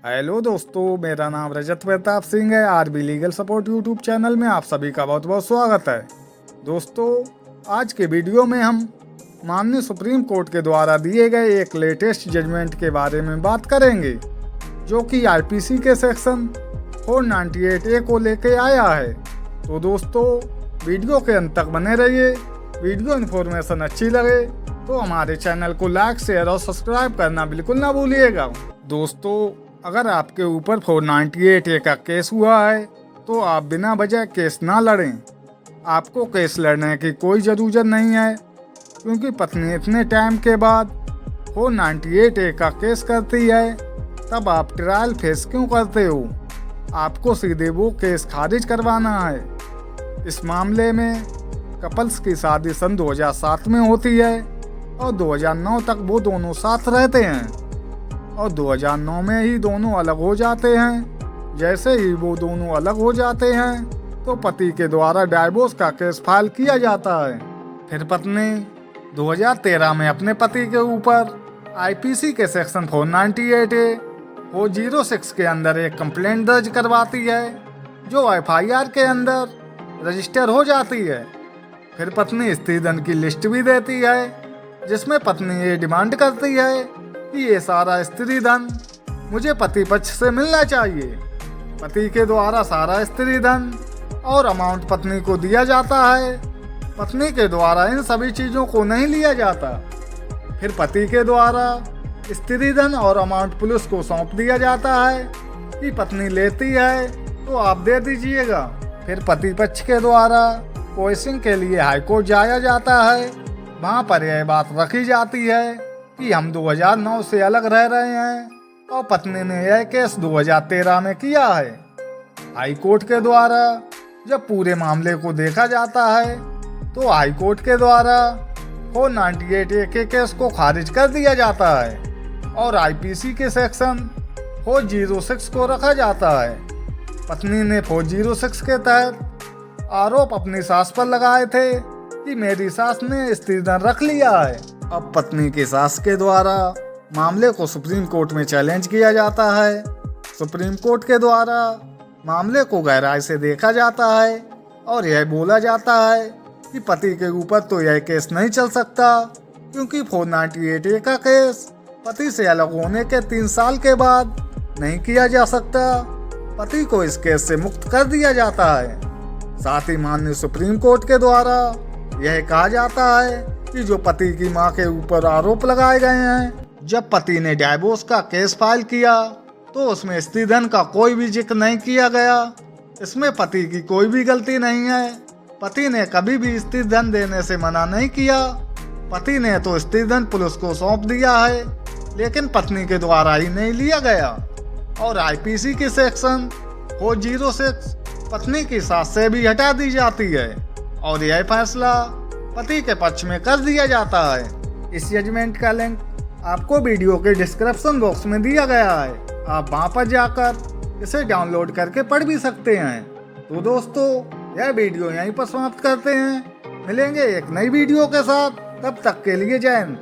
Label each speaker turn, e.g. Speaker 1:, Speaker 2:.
Speaker 1: Hello दोस्तों, मेरा नाम रजत प्रताप सिंह है। RB legal support YouTube channel में आप सभी का बहुत बहुत स्वागत है। दोस्तों, आज के वीडियो में हम माननीय सुप्रीम कोर्ट के द्वारा दिए गए एक लेटेस्ट जजमेंट के बारे में बात करेंगे, जो कि आईपीसी के सेक्शन 498A को लेके आया है। तो दोस्तों, वीडियो के अंत तक बने रहिए। वीडियो इन्फॉर्मेशन अच्छी लगे तो हमारे चैनल को लाइक, शेयर और सब्सक्राइब करना बिल्कुल ना भूलिएगा। दोस्तों, अगर आपके ऊपर 498A का केस हुआ है तो आप बिना वजह केस ना लड़ें। आपको केस लड़ने की कोई ज़रूरत नहीं है, क्योंकि पत्नी इतने टाइम के बाद 498A का केस करती है, तब आप ट्रायल फेस क्यों करते हो? आपको सीधे वो केस खारिज करवाना है। इस मामले में कपल्स की शादी सन 2007 में होती है और 2009 तक वो दोनों साथ रहते हैं, और 2009 में ही दोनों अलग हो जाते हैं। जैसे ही वो दोनों अलग हो जाते हैं तो पति के द्वारा डाइवोर्स का केस फाइल किया जाता है। फिर पत्नी 2013 में अपने पति के ऊपर आईपीसी के सेक्शन 498A 406 के अंदर एक कंप्लेंट दर्ज करवाती है, जो एफआईआर के अंदर रजिस्टर हो जाती है। फिर पत्नी स्त्रीधन की लिस्ट भी देती है, जिसमें पत्नी ये डिमांड करती है कि ये सारा स्त्रीधन मुझे पति पक्ष से मिलना चाहिए। पति के द्वारा सारा स्त्रीधन और अमाउंट पत्नी को दिया जाता है। पत्नी के द्वारा इन सभी चीज़ों को नहीं लिया जाता। फिर पति के द्वारा स्त्रीधन और अमाउंट पुलिस को सौंप दिया जाता है कि पत्नी लेती है तो आप दे दीजिएगा। फिर पति पक्ष के द्वारा क्वेश्चन के लिए हाईकोर्ट जाया जाता है। वहाँ पर यह बात रखी जाती है कि हम 2009 से अलग रह रहे हैं और पत्नी ने यह केस 2013 में किया है। हाई कोर्ट के द्वारा जब पूरे मामले को देखा जाता है तो हाई कोर्ट के द्वारा 498A के केस को खारिज कर दिया जाता है और आईपीसी के सेक्शन 406 को रखा जाता है। पत्नी ने 406 के तहत आरोप अपनी सास पर लगाए थे कि मेरी सास ने स्त्रीधन रख लिया है। अब पत्नी की सास के द्वारा मामले को सुप्रीम कोर्ट में चैलेंज किया जाता है। सुप्रीम कोर्ट के द्वारा मामले को गहराई से देखा जाता है और यह बोला जाता है कि पति के ऊपर तो यह केस नहीं चल सकता, क्योंकि 498A का केस पति से अलग होने के 3 साल के बाद नहीं किया जा सकता। पति को इस केस से मुक्त कर दिया जाता है। साथ ही माननीय सुप्रीम कोर्ट के द्वारा यह कहा जाता है कि जो पति की मां के ऊपर आरोप लगाए गए हैं, जब पति ने डाइवोर्स का केस फाइल किया तो उसमें स्त्रीधन का कोई भी जिक्र नहीं किया गया। इसमें पति की कोई भी गलती नहीं है। पति ने कभी भी स्त्रीधन देने से मना नहीं किया। पति ने तो स्त्रीधन पुलिस को सौंप दिया है, लेकिन पत्नी के द्वारा ही नहीं लिया गया। और आईपीसी की सेक्शन 406 पत्नी की सास से भी हटा दी जाती है और यह फैसला पति के पक्ष में कर दिया जाता है। इस जजमेंट का लिंक आपको वीडियो के डिस्क्रिप्शन बॉक्स में दिया गया है। आप वहां पर जाकर इसे डाउनलोड करके पढ़ भी सकते हैं। तो दोस्तों, यह वीडियो यहीं पर समाप्त करते हैं। मिलेंगे एक नई वीडियो के साथ, तब तक के लिए जय हिंद।